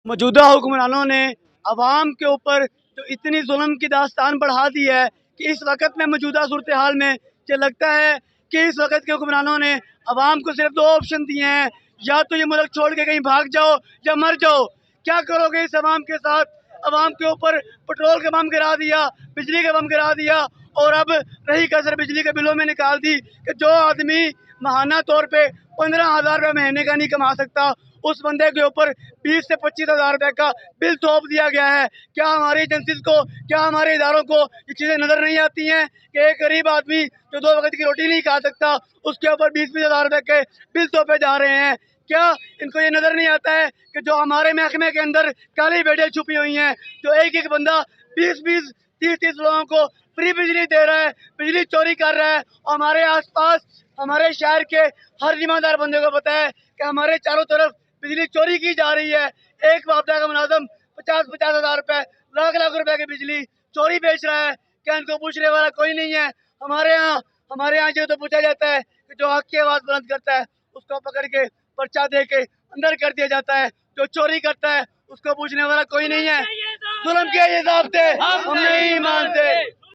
मौजूदा हुक्मरानों ने अवाम के ऊपर जो इतनी जुल्म की दास्तान बढ़ा दी है कि इस वक्त में मौजूदा सूरत हाल में ये लगता है कि इस वक्त के हुक्मरानों ने अवाम को सिर्फ दो ऑप्शन दिए हैं, या तो ये मुल्क छोड़ के कहीं भाग जाओ या मर जाओ। क्या करोगे इस अवाम के साथ? अवाम के ऊपर पेट्रोल का बम गिरा दिया, बिजली का बम गिरा दिया, और अब रही कसर बिजली के बिलों में निकाल दी कि जो आदमी माहाना तौर पे 15,000 रुपये महीने का नहीं कमा सकता, उस बंदे के ऊपर 20 से 25,000 रुपये का बिल थोप दिया गया है। क्या हमारी एजेंसीज को, क्या हमारे इदारों को ये चीज़ें नज़र नहीं आती हैं कि एक गरीब आदमी जो 2 वक्त की रोटी नहीं खा सकता, उसके ऊपर 20-20,000 रुपये के बिल थोपे जा रहे हैं? क्या इनको ये नज़र नहीं आता है कि जो हमारे महकमे के अंदर काली भेड़ें छुपी हुई हैं, जो एक एक बंदा 20-20, 30-30 लोगों को फ्री बिजली दे रहा है, बिजली चोरी कर रहा है, और हमारे आसपास हमारे शहर के हर जिम्मेदार बंदे को पता है कि हमारे चारों तरफ बिजली चोरी की जा रही है। एक बापदा का मुलाजम 50-50 हज़ार रुपए, लाख-लाख रुपए की बिजली चोरी बेच रहा है। क्या इनको पूछने वाला कोई नहीं है? हमारे यहाँ ये तो पूछा जाता है कि जो हक की आवाज़ बुलंद करता है उसको पकड़ के पर्चा दे के अंदर कर दिया जाता है, जो चोरी करता है उसको पूछने वाला कोई नहीं है। जुल्म के ये ज़ाब्ते हम नहीं मानते।